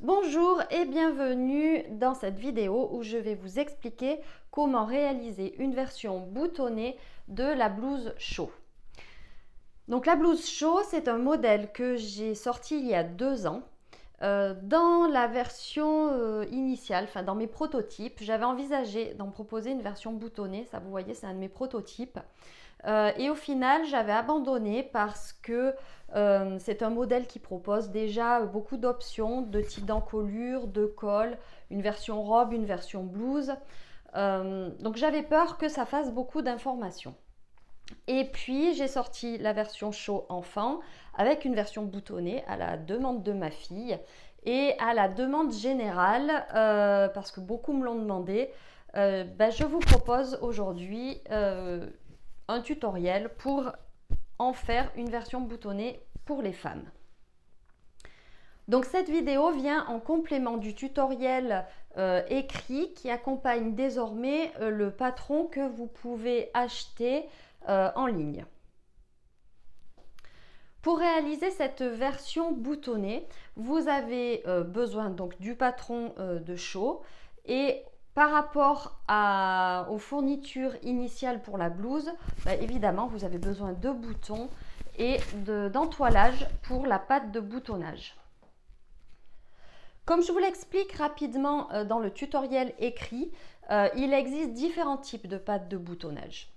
Bonjour et bienvenue dans cette vidéo où je vais vous expliquer comment réaliser une version boutonnée de la blouse Shaw. Donc la blouse Shaw, c'est un modèle que j'ai sorti il y a 2 ans. Dans la version initiale, enfin dans mes prototypes, j'avais envisagé d'en proposer une version boutonnée. Ça, vous voyez, c'est un de mes prototypes. Et au final, j'avais abandonné parce que c'est un modèle qui propose déjà beaucoup d'options de type d'encolure, de col, une version robe, une version blouse. Donc j'avais peur que ça fasse beaucoup d'informations. Et puis j'ai sorti la version Shaw enfant avec une version boutonnée à la demande de ma fille et à la demande générale parce que beaucoup me l'ont demandé. Je vous propose aujourd'hui un tutoriel pour en faire une version boutonnée pour les femmes. Donc cette vidéo vient en complément du tutoriel écrit qui accompagne désormais le patron que vous pouvez acheter en ligne. Pour réaliser cette version boutonnée, vous avez besoin donc du patron de Shaw et par rapport aux fournitures initiales pour la blouse, évidemment vous avez besoin de boutons et d'entoilage pour la patte de boutonnage. Comme je vous l'explique rapidement dans le tutoriel écrit, il existe différents types de pattes de boutonnage.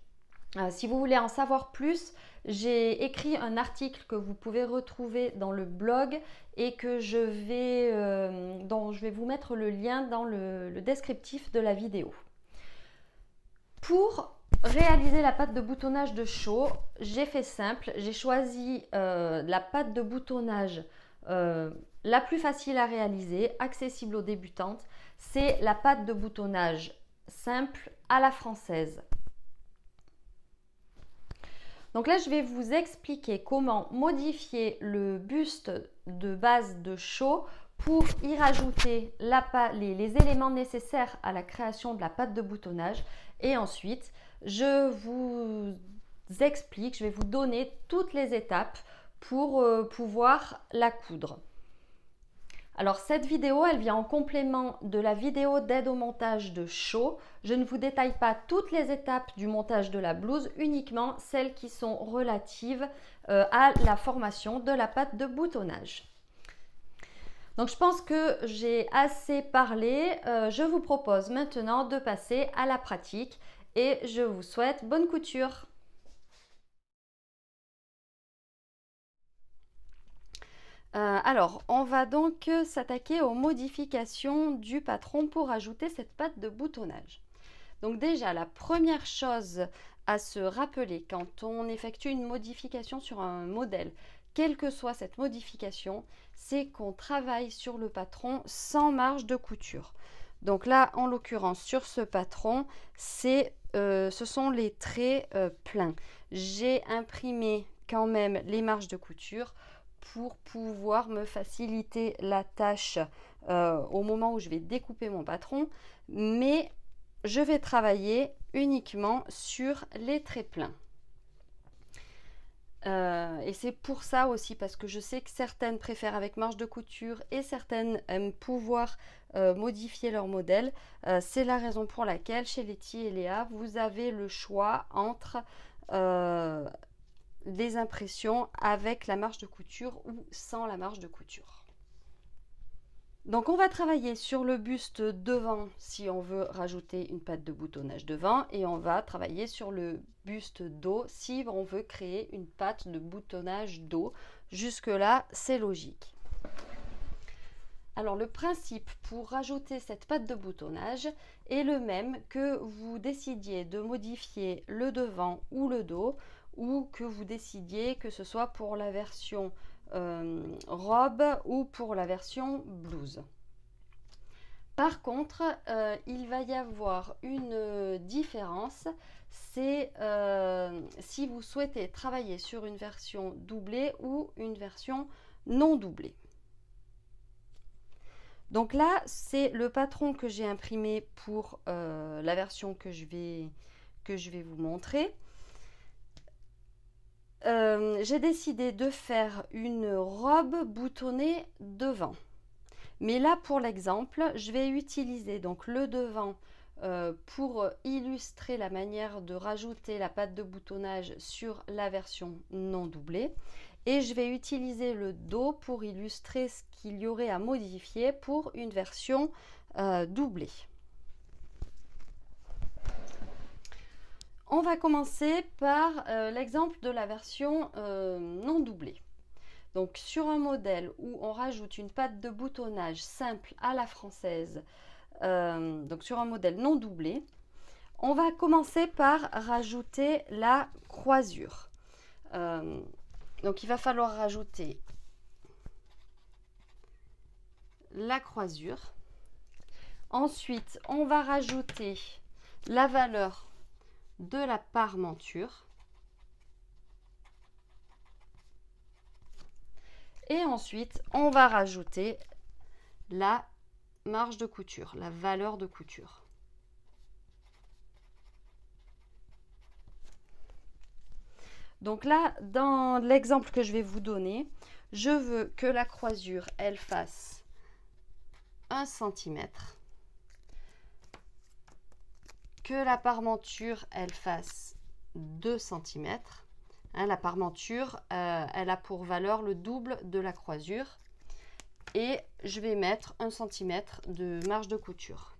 Si vous voulez en savoir plus, j'ai écrit un article que vous pouvez retrouver dans le blog et dont je vais vous mettre le lien dans le descriptif de la vidéo. Pour réaliser la patte de boutonnage de Shaw, j'ai fait simple, j'ai choisi la patte de boutonnage la plus facile à réaliser, accessible aux débutantes, c'est la patte de boutonnage simple à la française. Donc là, je vais vous expliquer comment modifier le buste de base de Shaw pour y rajouter les éléments nécessaires à la création de la patte de boutonnage. Et ensuite, je vous explique, je vais vous donner toutes les étapes pour pouvoir la coudre. Alors cette vidéo, elle vient en complément de la vidéo d'aide au montage de Shaw. Je ne vous détaille pas toutes les étapes du montage de la blouse, uniquement celles qui sont relatives à la formation de la patte de boutonnage. Donc je pense que j'ai assez parlé. Je vous propose maintenant de passer à la pratique et je vous souhaite bonne couture. Alors, on va donc s'attaquer aux modifications du patron pour ajouter cette patte de boutonnage. Donc déjà, la première chose à se rappeler quand on effectue une modification sur un modèle, quelle que soit cette modification, c'est qu'on travaille sur le patron sans marge de couture. Donc là, en l'occurrence, sur ce patron, ce sont les traits pleins. J'ai imprimé quand même les marges de couture pour pouvoir me faciliter la tâche au moment où je vais découper mon patron, mais je vais travailler uniquement sur les traits pleins. Et c'est pour ça aussi, parce que je sais que certaines préfèrent avec marge de couture et certaines aiment pouvoir modifier leur modèle. C'est la raison pour laquelle chez Letty et Léa, vous avez le choix entre des impressions avec la marge de couture ou sans la marge de couture. Donc on va travailler sur le buste devant si on veut rajouter une patte de boutonnage devant et on va travailler sur le buste dos si on veut créer une patte de boutonnage dos. Jusque là, c'est logique. Alors le principe pour rajouter cette patte de boutonnage est le même que vous décidiez de modifier le devant ou le dos, ou que vous décidiez que ce soit pour la version robe ou pour la version blouse. Par contre, il va y avoir une différence, c'est si vous souhaitez travailler sur une version doublée ou une version non doublée. Donc là, c'est le patron que j'ai imprimé pour la version que je vais vous montrer. J'ai décidé de faire une robe boutonnée devant. Mais là, pour l'exemple, je vais utiliser donc le devant pour illustrer la manière de rajouter la patte de boutonnage sur la version non doublée. Et je vais utiliser le dos pour illustrer ce qu'il y aurait à modifier pour une version doublée. On va commencer par l'exemple de la version non doublée. Donc sur un modèle où on rajoute une patte de boutonnage simple à la française, donc sur un modèle non doublé, on va commencer par rajouter la croisure. Donc il va falloir rajouter la croisure. Ensuite, on va rajouter la valeur de la parmenture. Et ensuite, on va rajouter la marge de couture, la valeur de couture. Donc là, dans l'exemple que je vais vous donner, je veux que la croisure, elle fasse 1 cm, que la parmenture, elle fasse 2 cm. Hein, la parmenture, elle a pour valeur le double de la croisure. Et je vais mettre 1 cm de marge de couture.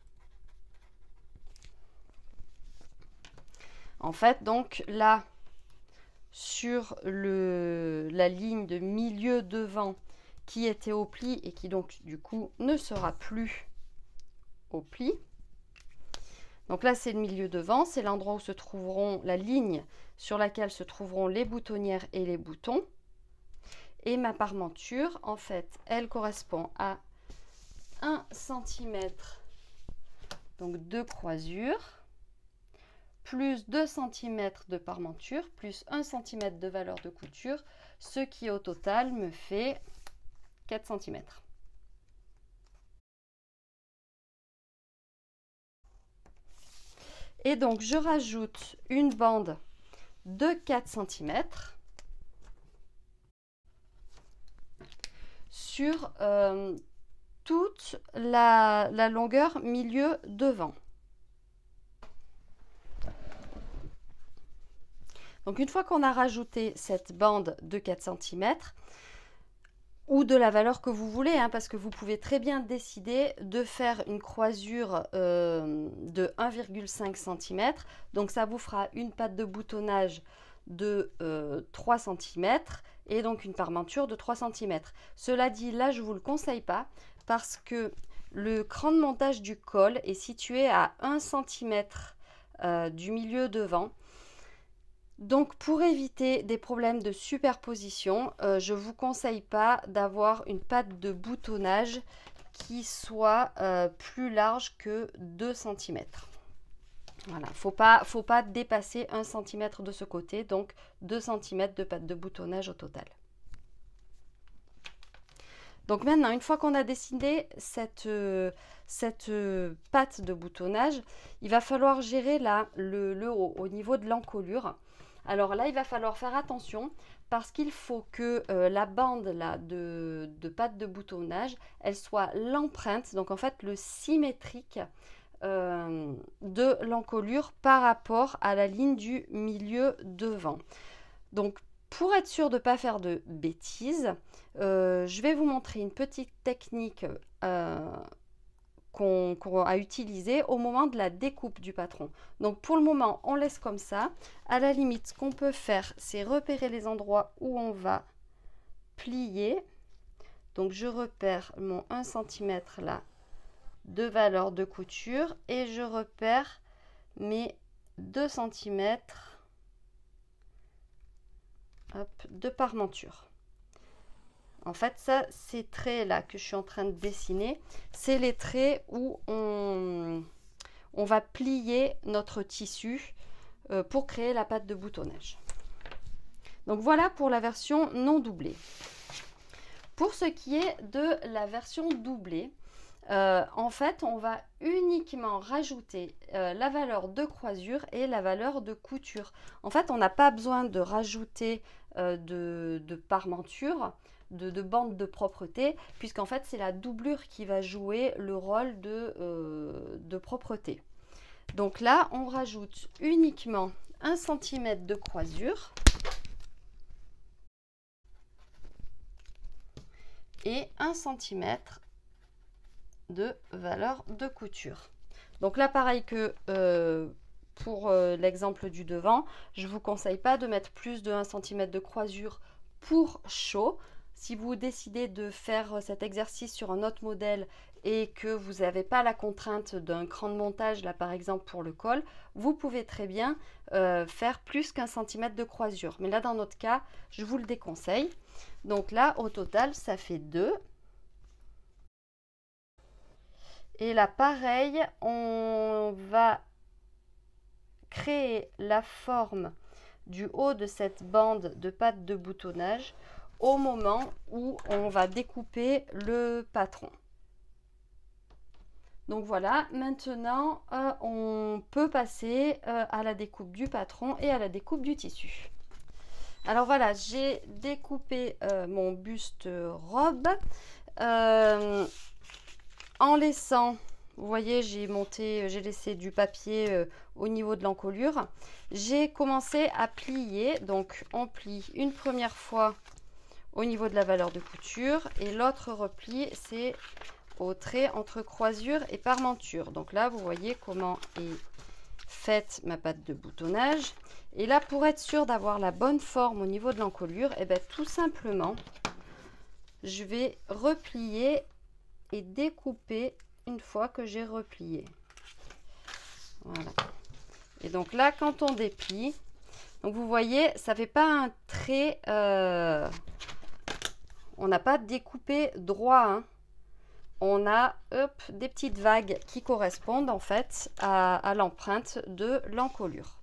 En fait, donc là, sur la ligne de milieu devant qui était au pli et qui donc du coup ne sera plus au pli. Donc là, c'est le milieu devant, c'est l'endroit où se trouveront la ligne sur laquelle se trouveront les boutonnières et les boutons. Et ma parmenture, en fait, elle correspond à 1 cm donc de croisure, plus 2 cm de parmenture, plus 1 cm de valeur de couture, ce qui au total me fait 4 cm. Et donc, je rajoute une bande de 4 cm sur toute la longueur milieu devant. Donc, une fois qu'on a rajouté cette bande de 4 cm, ou de la valeur que vous voulez, hein, parce que vous pouvez très bien décider de faire une croisure de 1,5 cm. Donc ça vous fera une patte de boutonnage de 3 cm et donc une parmenture de 3 cm. Cela dit, là je ne vous le conseille pas parce que le cran de montage du col est situé à 1 cm du milieu devant. Donc pour éviter des problèmes de superposition, je ne vous conseille pas d'avoir une patte de boutonnage qui soit plus large que 2 cm. Voilà, faut pas dépasser 1 cm de ce côté, donc 2 cm de patte de boutonnage au total. Donc maintenant, une fois qu'on a dessiné cette patte de boutonnage, il va falloir gérer là le haut au niveau de l'encolure. Alors là, il va falloir faire attention parce qu'il faut que la bande là, de patte de boutonnage, elle soit l'empreinte, donc en fait le symétrique de l'encolure par rapport à la ligne du milieu devant. Donc pour être sûr de ne pas faire de bêtises, je vais vous montrer une petite technique qu'on a utilisé au moment de la découpe du patron. Donc pour le moment, on laisse comme ça. À la limite, ce qu'on peut faire, c'est repérer les endroits où on va plier. Donc je repère mon 1 cm là de valeur de couture et je repère mes 2 cm de parmenture. En fait, ça, ces traits-là que je suis en train de dessiner, c'est les traits où on va plier notre tissu pour créer la patte de boutonnage. Donc voilà pour la version non doublée. Pour ce qui est de la version doublée, en fait, on va uniquement rajouter la valeur de croisure et la valeur de couture. En fait, on n'a pas besoin de rajouter de parmenture. de bande de propreté, puisqu'en fait c'est la doublure qui va jouer le rôle de propreté. Donc là, on rajoute uniquement 1 cm de croisure et 1 cm de valeur de couture. Donc là, pareil que pour l'exemple du devant, je ne vous conseille pas de mettre plus de 1 cm de croisure pour chaud. Si vous décidez de faire cet exercice sur un autre modèle et que vous n'avez pas la contrainte d'un cran de montage, là par exemple pour le col, vous pouvez très bien faire plus qu'1 cm de croisure. Mais là, dans notre cas, je vous le déconseille. Donc là, au total, ça fait 2. Et là, pareil, on va créer la forme du haut de cette bande de patte de boutonnage au moment où on va découper le patron. Donc voilà, maintenant on peut passer à la découpe du patron et à la découpe du tissu. Alors voilà, j'ai découpé mon buste robe en laissant, vous voyez, j'ai laissé du papier au niveau de l'encolure. J'ai commencé à plier, donc on plie une première fois au niveau de la valeur de couture et l'autre repli, c'est au trait entre croisure et parmenture. Donc là, vous voyez comment est faite ma patte de boutonnage. Et là, pour être sûr d'avoir la bonne forme au niveau de l'encolure, et bien tout simplement, je vais replier et découper une fois que j'ai replié. Voilà. Et donc là, quand on déplie, donc vous voyez, ça fait pas un trait, on n'a pas découpé droit, hein. On a des petites vagues qui correspondent en fait à l'empreinte de l'encolure.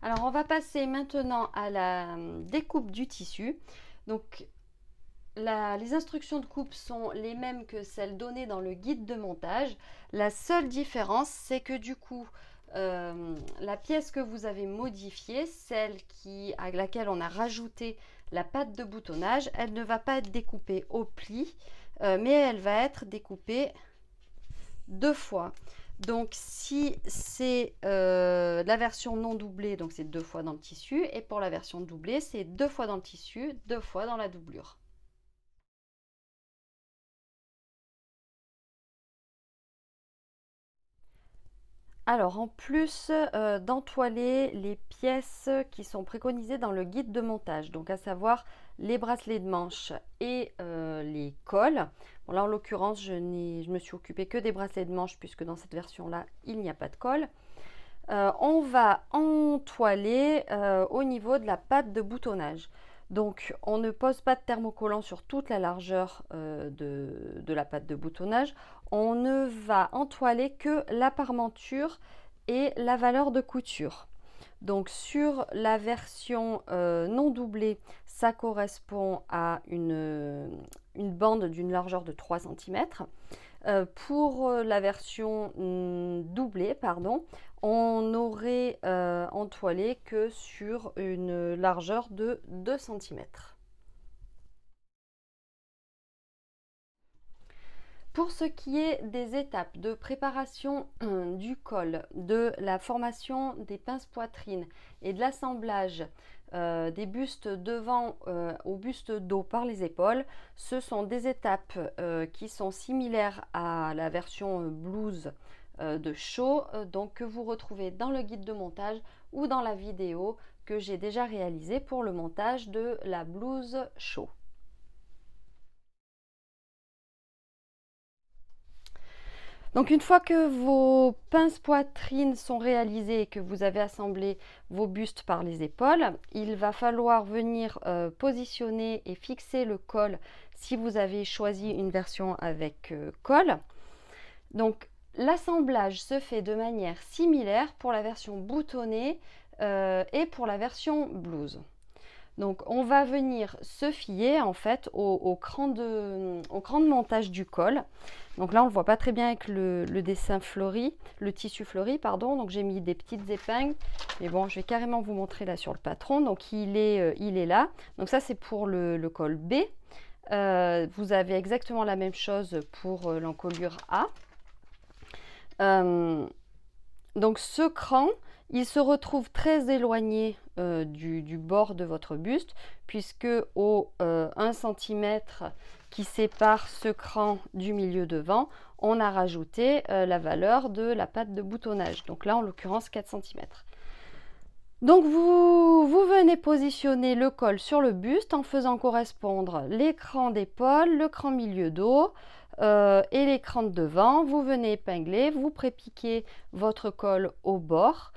Alors on va passer maintenant à la découpe du tissu. Donc les instructions de coupe sont les mêmes que celles données dans le guide de montage. La seule différence, c'est que du coup, la pièce que vous avez modifiée, celle à laquelle on a rajouté la patte de boutonnage, elle ne va pas être découpée au pli, mais elle va être découpée 2 fois. Donc si c'est la version non doublée, donc c'est 2 fois dans le tissu, et pour la version doublée, c'est 2 fois dans le tissu, 2 fois dans la doublure. Alors, en plus d'entoiler les pièces qui sont préconisées dans le guide de montage, donc à savoir les bracelets de manche et les cols. Bon, là, en l'occurrence, je me suis occupée que des bracelets de manche puisque dans cette version-là, il n'y a pas de colle. On va entoiler au niveau de la patte de boutonnage. Donc, on ne pose pas de thermocollant sur toute la largeur de la patte de boutonnage. On ne va entoiler que la parmenture et la valeur de couture. Donc, sur la version non doublée, ça correspond à une bande d'une largeur de 3 cm. Pour la version doublée, pardon, on n'aurait entoilé que sur une largeur de 2 cm. Pour ce qui est des étapes de préparation du col, de la formation des pinces poitrine et de l'assemblage des bustes devant au buste dos par les épaules, ce sont des étapes qui sont similaires à la version blouse de show, donc que vous retrouvez dans le guide de montage ou dans la vidéo que j'ai déjà réalisée pour le montage de la blouse show. Donc une fois que vos pinces poitrines sont réalisées et que vous avez assemblé vos bustes par les épaules, il va falloir venir positionner et fixer le col si vous avez choisi une version avec col. Donc l'assemblage se fait de manière similaire pour la version boutonnée et pour la version blouse. Donc on va venir se fier en fait au cran de montage du col. Donc là on ne le voit pas très bien avec le dessin fleuri, le tissu fleuri pardon. Donc j'ai mis des petites épingles. Mais bon, je vais carrément vous montrer là sur le patron. Donc il est là. Donc ça c'est pour le col B. Vous avez exactement la même chose pour l'encolure A. Donc ce cran, il se retrouve très éloigné du bord de votre buste, puisque au 1 cm qui sépare ce cran du milieu devant, on a rajouté la valeur de la patte de boutonnage. Donc là, en l'occurrence, 4 cm. Donc vous venez positionner le col sur le buste en faisant correspondre l'écran d'épaule, le cran milieu dos et l'écran de devant. Vous venez épingler, vous prépiquez votre col au bord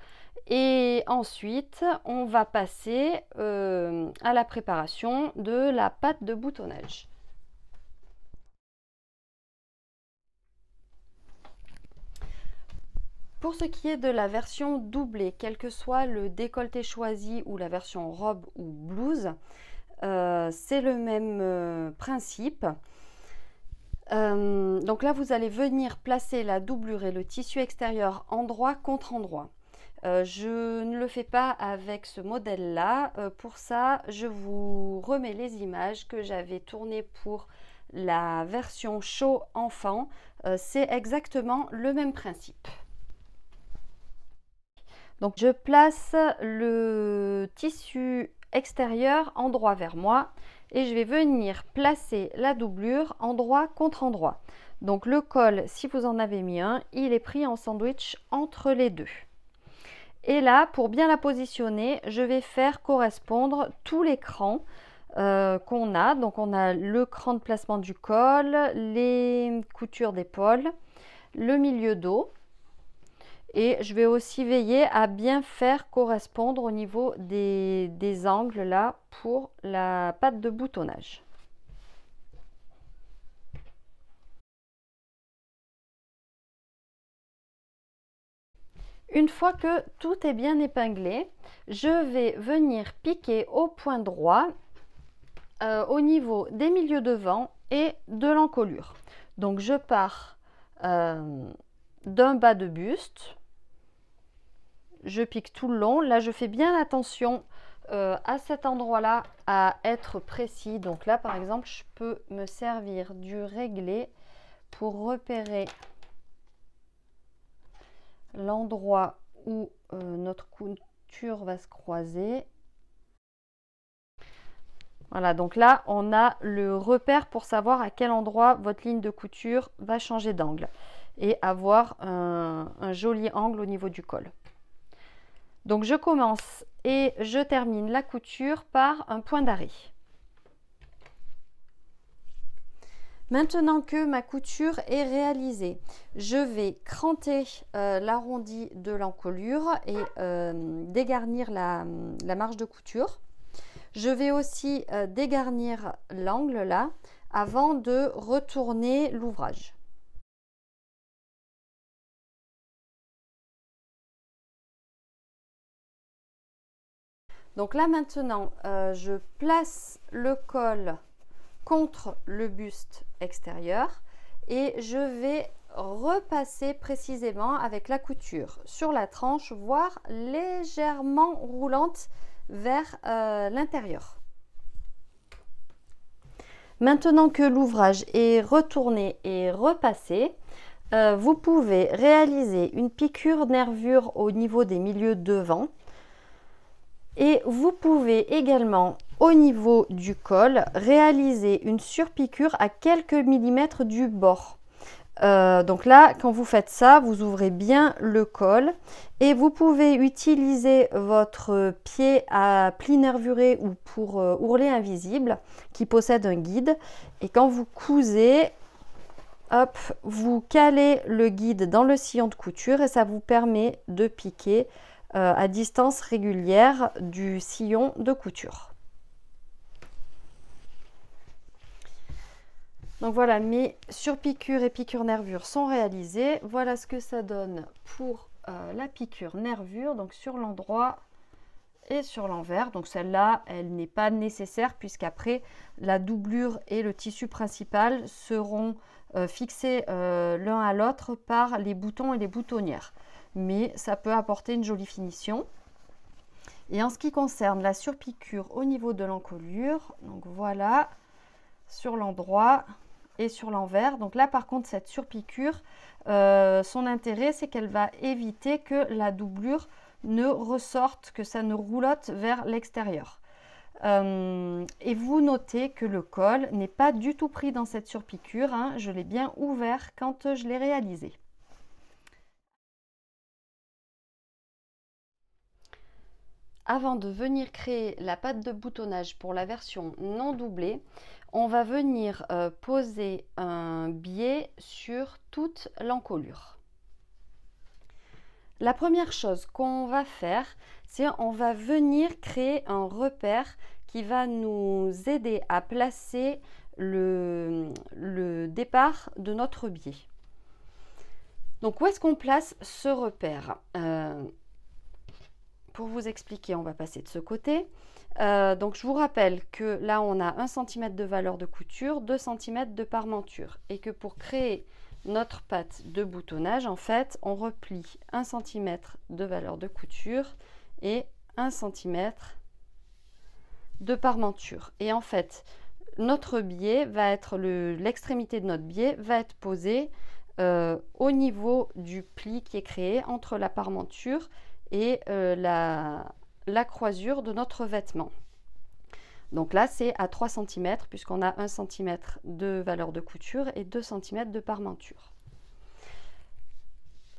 et ensuite on va passer à la préparation de la patte de boutonnage. Pour ce qui est de la version doublée, quel que soit le décolleté choisi ou la version robe ou blouse, c'est le même principe. Donc là, vous allez venir placer la doublure et le tissu extérieur endroit contre endroit. Je ne le fais pas avec ce modèle-là. Pour ça, je vous remets les images que j'avais tournées pour la version show enfant. C'est exactement le même principe. Donc je place le tissu extérieur endroit vers moi et je vais venir placer la doublure endroit contre endroit. Donc le col, si vous en avez mis un, il est pris en sandwich entre les deux. Et là, pour bien la positionner, je vais faire correspondre tous les crans qu'on a. Donc on a le cran de placement du col, les coutures d'épaule, le milieu dos. Et je vais aussi veiller à bien faire correspondre au niveau des angles là pour la patte de boutonnage. Une fois que tout est bien épinglé, je vais venir piquer au point droit au niveau des milieux devant et de l'encolure. Donc je pars d'un bas de buste. Je pique tout le long. Là, je fais bien attention à cet endroit-là à être précis. Donc là, par exemple, je peux me servir du réglé pour repérer l'endroit où notre couture va se croiser. Voilà, donc là, on a le repère pour savoir à quel endroit votre ligne de couture va changer d'angle et avoir un joli angle au niveau du col. Donc je commence et je termine la couture par un point d'arrêt. Maintenant que ma couture est réalisée, je vais cranter l'arrondi de l'encolure et dégarnir la marge de couture. Je vais aussi dégarnir l'angle là avant de retourner l'ouvrage. Donc là maintenant, je place le col contre le buste extérieur et je vais repasser précisément avec la couture sur la tranche, voire légèrement roulante vers l'intérieur. Maintenant que l'ouvrage est retourné et repassé, vous pouvez réaliser une piqûre nervure au niveau des milieux devant. Et vous pouvez également, au niveau du col, réaliser une surpiqûre à quelques millimètres du bord. Donc là, quand vous faites ça, vous ouvrez bien le col et vous pouvez utiliser votre pied à pli nervuré ou pour ourlet invisible qui possède un guide. Et quand vous cousez, hop, vous calez le guide dans le sillon de couture et ça vous permet de piquer à distance régulière du sillon de couture. Donc voilà, mes surpiqûres et piqûres nervures sont réalisées. Voilà ce que ça donne pour la piqûre nervure, donc sur l'endroit et sur l'envers. Donc celle-là, elle n'est pas nécessaire puisqu'après la doublure et le tissu principal seront fixés l'un à l'autre par les boutons et les boutonnières. Mais ça peut apporter une jolie finition. Et en ce qui concerne la surpiqûre au niveau de l'encolure, donc voilà, sur l'endroit et sur l'envers. Donc là par contre cette surpiqûre, son intérêt c'est qu'elle va éviter que la doublure ne ressorte, que ça ne roulotte vers l'extérieur. Et vous notez que le col n'est pas du tout pris dans cette surpiqûre, hein. Je l'ai bien ouvert quand je l'ai réalisé. Avant de venir créer la patte de boutonnage pour la version non doublée, on va venir poser un biais sur toute l'encolure. La première chose qu'on va faire, c'est on va venir créer un repère qui va nous aider à placer le départ de notre biais. Donc où est-ce qu'on place ce repère? Pour vous expliquer, on va passer de ce côté. Donc je vous rappelle que là on a 1 cm de valeur de couture, 2 cm de parmenture et que pour créer notre patte de boutonnage, en fait, on replie 1 cm de valeur de couture et 1 cm de parmenture. Et en fait, notre biais va être, l'extrémité de notre biais va être posée au niveau du pli qui est créé entre la parmenture et la croisure de notre vêtement. Donc là c'est à 3 cm puisqu'on a 1 cm de valeur de couture et 2 cm de parmenture.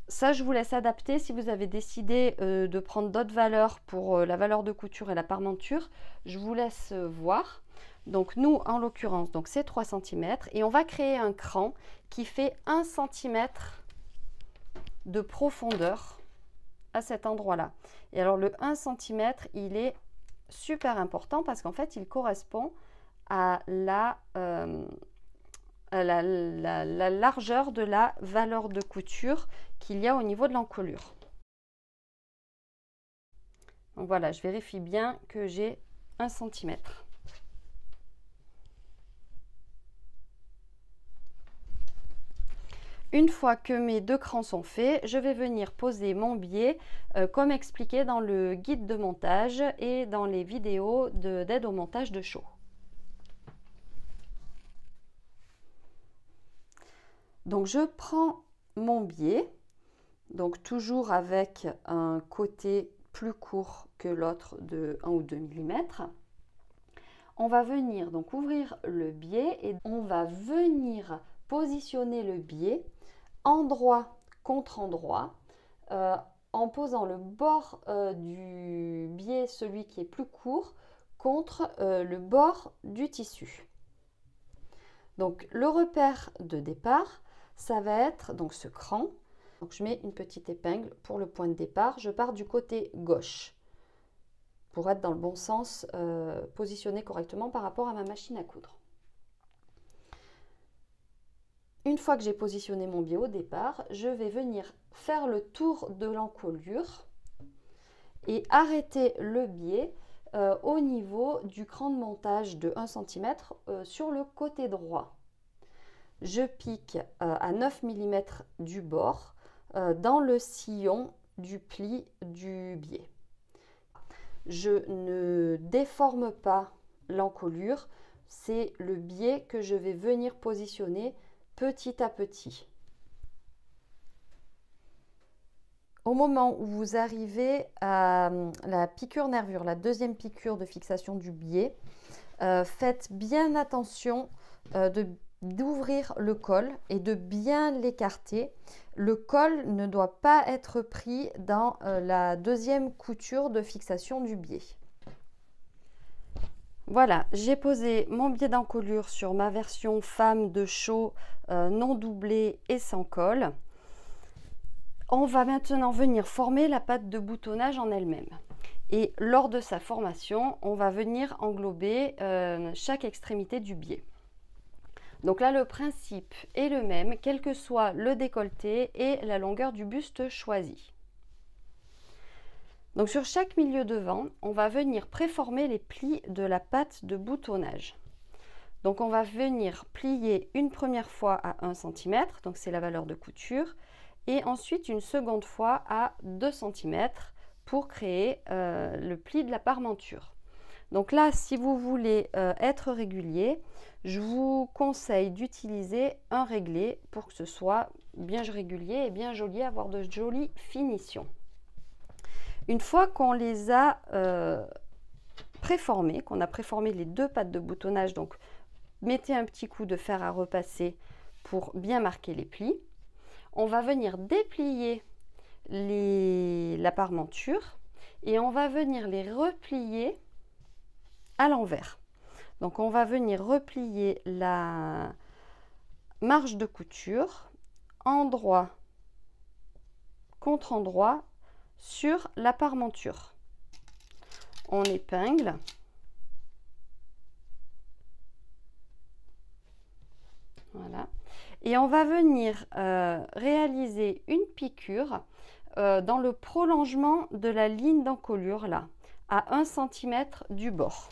Ça je vous laisse adapter si vous avez décidé de prendre d'autres valeurs pour la valeur de couture et la parmenture, je vous laisse voir. Donc nous en l'occurrence donc c'est 3 cm et on va créer un cran qui fait 1 cm de profondeur à cet endroit-là. Et alors le 1 cm, il est super important parce qu'en fait, il correspond à la largeur de la valeur de couture qu'il y a au niveau de l'encolure. Donc voilà, je vérifie bien que j'ai 1 cm. Une fois que mes 2 crans sont faits, je vais venir poser mon biais comme expliqué dans le guide de montage et dans les vidéos d'aide au montage de show. Donc je prends mon biais, donc toujours avec un côté plus court que l'autre de 1 ou 2 mm. On va venir donc ouvrir le biais et on va venir positionner le biais endroit contre endroit en posant le bord du biais, celui qui est plus court, contre le bord du tissu. Donc le repère de départ, ça va être donc ce cran. Donc je mets une petite épingle pour le point de départ. Je pars du côté gauche pour être dans le bon sens, positionné correctement par rapport à ma machine à coudre. Une fois que j'ai positionné mon biais au départ, je vais venir faire le tour de l'encolure et arrêter le biais au niveau du cran de montage de 1 cm sur le côté droit. Je pique à 9 mm du bord dans le sillon du pli du biais. Je ne déforme pas l'encolure, c'est le biais que je vais venir positionner petit à petit. Au moment où vous arrivez à la piqûre nervure, la deuxième piqûre de fixation du biais, faites bien attention d'ouvrir le col et de bien l'écarter. Le col ne doit pas être pris dans la deuxième couture de fixation du biais. Voilà, j'ai posé mon biais d'encolure sur ma version femme de show non doublée et sans col. On va maintenant venir former la patte de boutonnage en elle-même. Et lors de sa formation, on va venir englober chaque extrémité du biais. Donc là, le principe est le même, quel que soit le décolleté et la longueur du buste choisi. Donc sur chaque milieu devant, on va venir préformer les plis de la patte de boutonnage. Donc on va venir plier une première fois à 1 cm, donc c'est la valeur de couture, et ensuite une seconde fois à 2 cm pour créer le pli de la parmenture. Donc là, si vous voulez être régulier, je vous conseille d'utiliser un réglé pour que ce soit bien régulier et bien joli, avoir de jolies finitions. Une fois qu'on les a préformés, qu'on a préformé les deux pattes de boutonnage, donc mettez un petit coup de fer à repasser pour bien marquer les plis. On va venir déplier la parmenture et on va venir les replier à l'envers. Donc on va venir replier la marge de couture endroit contre endroit sur la parmenture. On épingle. Voilà. Et on va venir réaliser une piqûre dans le prolongement de la ligne d'encolure là, à 1 cm du bord.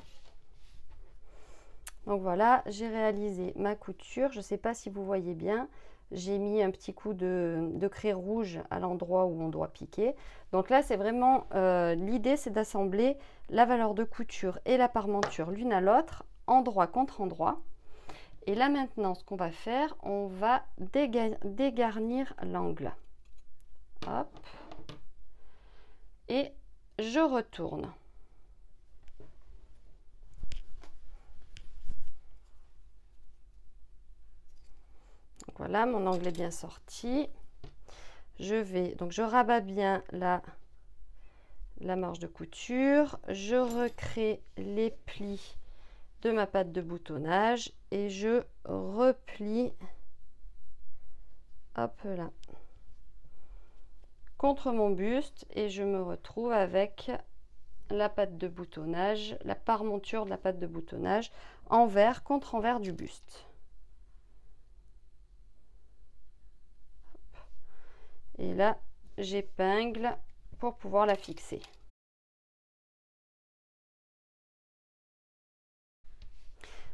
Donc voilà, j'ai réalisé ma couture. Je ne sais pas si vous voyez bien. J'ai mis un petit coup de craie rouge à l'endroit où on doit piquer. Donc là, c'est vraiment l'idée, c'est d'assembler la valeur de couture et la parmenture l'une à l'autre, endroit contre endroit. Et là maintenant, ce qu'on va faire, on va dégarnir l'angle. Hop. Et je retourne. Donc voilà, mon angle est bien sorti. Je rabats bien la marge de couture. Je recrée les plis de ma patte de boutonnage et je replie, hop là, contre mon buste et je me retrouve avec la patte de boutonnage, la parmenture de la patte de boutonnage envers contre envers du buste. Et là, j'épingle pour pouvoir la fixer.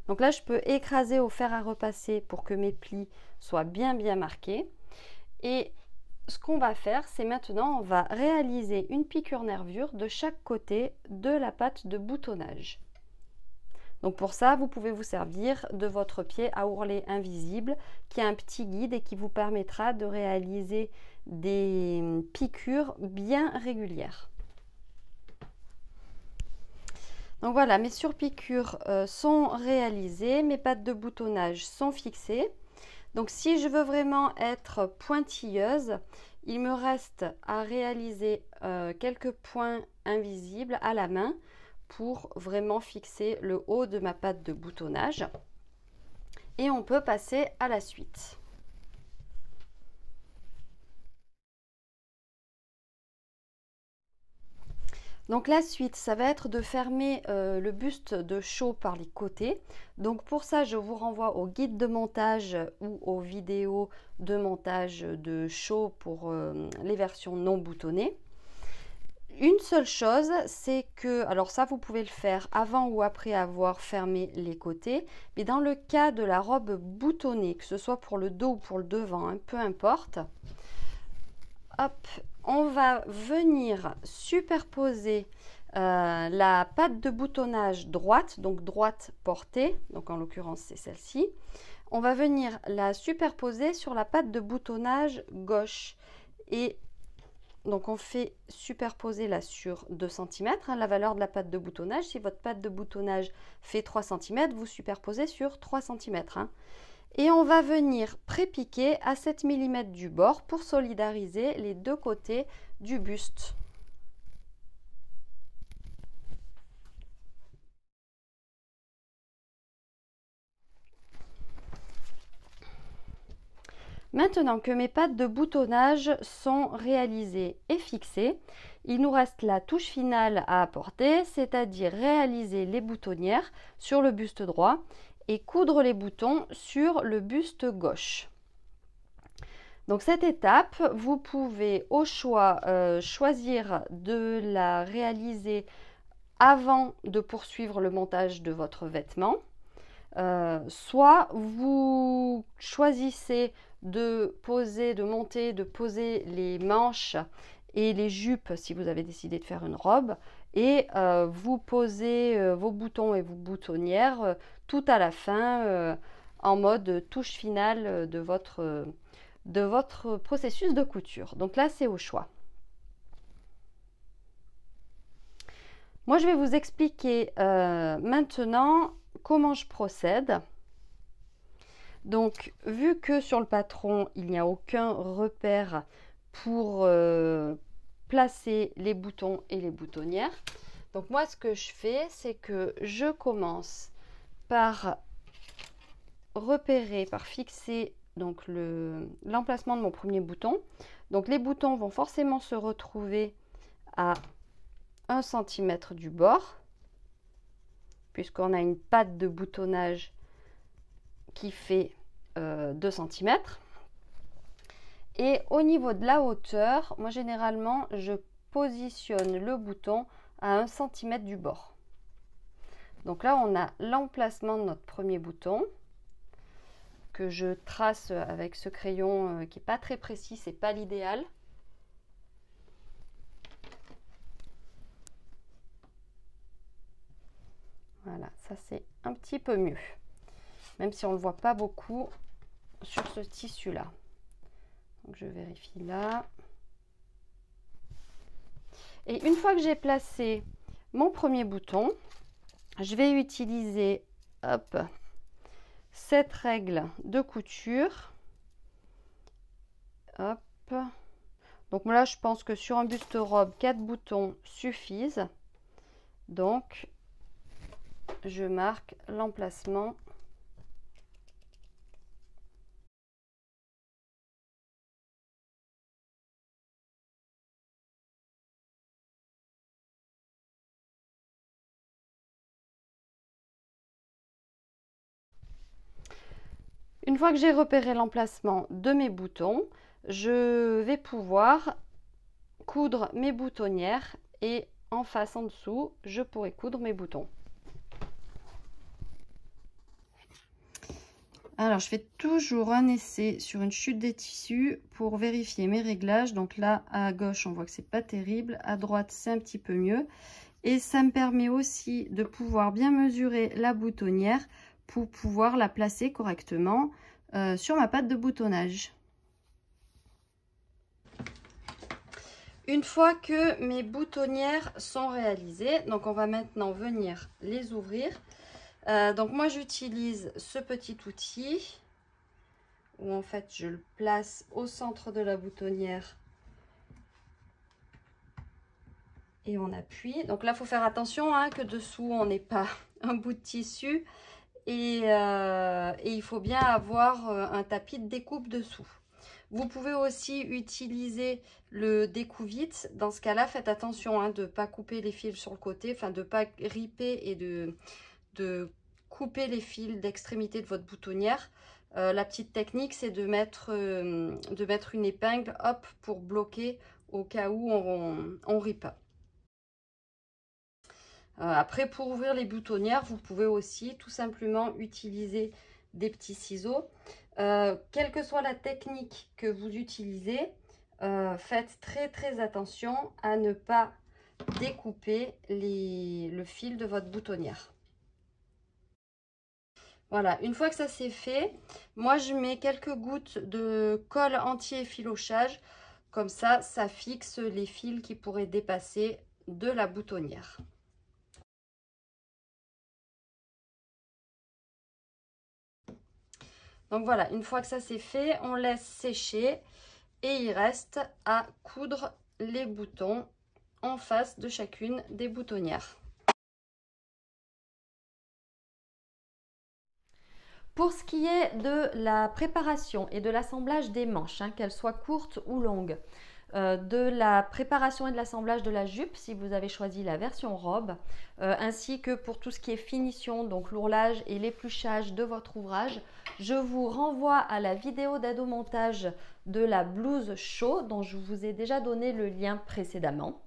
Donc là, je peux écraser au fer à repasser pour que mes plis soient bien marqués. Et ce qu'on va faire, c'est maintenant, on va réaliser une piqûre nervure de chaque côté de la patte de boutonnage. Donc pour ça, vous pouvez vous servir de votre pied à ourlet invisible qui a un petit guide et qui vous permettra de réaliser des piqûres bien régulières. Donc voilà, mes surpiqûres sont réalisées, mes pattes de boutonnage sont fixées. Donc si je veux vraiment être pointilleuse, il me reste à réaliser quelques points invisibles à la main pour vraiment fixer le haut de ma patte de boutonnage. Et on peut passer à la suite. Donc la suite, ça va être de fermer le buste de Chaux par les côtés. Donc pour ça, je vous renvoie au guide de montage ou aux vidéos de montage de Chaux pour les versions non boutonnées. Une seule chose, c'est que, alors ça vous pouvez le faire avant ou après avoir fermé les côtés, mais dans le cas de la robe boutonnée, que ce soit pour le dos ou pour le devant, hein, peu importe, hop, on va venir superposer la patte de boutonnage droite, donc droite portée, donc en l'occurrence c'est celle-ci. On va venir la superposer sur la patte de boutonnage gauche. Et donc on fait superposer là sur 2 cm, hein, la valeur de la patte de boutonnage. Si votre patte de boutonnage fait 3 cm, vous superposez sur 3 cm. Hein. Et on va venir pré-piquer à 7 mm du bord pour solidariser les deux côtés du buste. Maintenant que mes pattes de boutonnage sont réalisées et fixées, il nous reste la touche finale à apporter, c'est-à-dire réaliser les boutonnières sur le buste droit et coudre les boutons sur le buste gauche. Donc cette étape, vous pouvez au choix choisir de la réaliser avant de poursuivre le montage de votre vêtement. Soit vous choisissez de poser, de monter, de poser les manches et les jupes si vous avez décidé de faire une robe, et vous posez vos boutons et vos boutonnières tout à la fin en mode touche finale de votre processus de couture. Donc là, c'est au choix. Moi, je vais vous expliquer maintenant comment je procède. Donc, vu que sur le patron, il n'y a aucun repère pour placer les boutons et les boutonnières, donc moi, ce que je fais, c'est que je commence par repérer, par fixer donc l'emplacement de mon premier bouton. Donc, les boutons vont forcément se retrouver à 1 cm du bord, puisqu'on a une patte de boutonnage qui fait 2 cm. Et au niveau de la hauteur, moi généralement je positionne le bouton à 1 cm du bord. Donc là on a l'emplacement de notre premier bouton que je trace avec ce crayon qui n'est pas très précis, c'est pas l'idéal. Voilà, ça c'est un petit peu mieux, même si on ne le voit pas beaucoup sur ce tissu là. Donc je vérifie là. Et une fois que j'ai placé mon premier bouton, je vais utiliser cette règle de couture. Hop. Donc là, je pense que sur un buste robe, 4 boutons suffisent. Donc, je marque l'emplacement. Une fois que j'ai repéré l'emplacement de mes boutons, je vais pouvoir coudre mes boutonnières et en face en dessous, je pourrai coudre mes boutons. Alors, je fais toujours un essai sur une chute des tissus pour vérifier mes réglages. Donc là, à gauche, on voit que c'est pas terrible. À droite, c'est un petit peu mieux. Et ça me permet aussi de pouvoir bien mesurer la boutonnière pour pouvoir la placer correctement sur ma patte de boutonnage. Une fois que mes boutonnières sont réalisées, donc on va maintenant venir les ouvrir. Donc moi j'utilise ce petit outil où en fait je le place au centre de la boutonnière et on appuie. Donc là il faut faire attention que dessous on n'ait pas un bout de tissu et il faut bien avoir un tapis de découpe dessous. Vous pouvez aussi utiliser le découpe-vite. Dans ce cas-là, faites attention de ne pas couper les fils sur le côté, enfin de ne pas ripper et de couper les fils d'extrémité de votre boutonnière. La petite technique, c'est de mettre une épingle pour bloquer au cas où on rippe. Après, pour ouvrir les boutonnières, vous pouvez aussi tout simplement utiliser des petits ciseaux. Quelle que soit la technique que vous utilisez, faites très attention à ne pas découper le fil de votre boutonnière. Voilà, une fois que ça c'est fait, moi je mets quelques gouttes de colle anti-effilochage, comme ça, ça fixe les fils qui pourraient dépasser de la boutonnière. Donc voilà, une fois que ça c'est fait, on laisse sécher et il reste à coudre les boutons en face de chacune des boutonnières. Pour ce qui est de la préparation et de l'assemblage des manches, qu'elles soient courtes ou longues, de la préparation et de l'assemblage de la jupe si vous avez choisi la version robe, ainsi que pour tout ce qui est finition, donc l'ourlage et l'épluchage de votre ouvrage. Je vous renvoie à la vidéo d'adomontage de la blouse chaud dont je vous ai déjà donné le lien précédemment.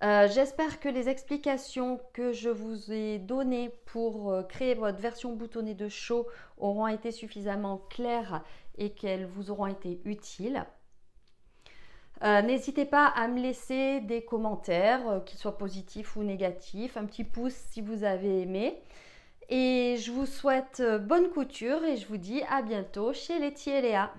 J'espère que les explications que je vous ai données pour créer votre version boutonnée de chaud auront été suffisamment claires et qu'elles vous auront été utiles. N'hésitez pas à me laisser des commentaires, qu'ils soient positifs ou négatifs, un petit pouce si vous avez aimé. Et je vous souhaite bonne couture et je vous dis à bientôt chez Letty et Léa.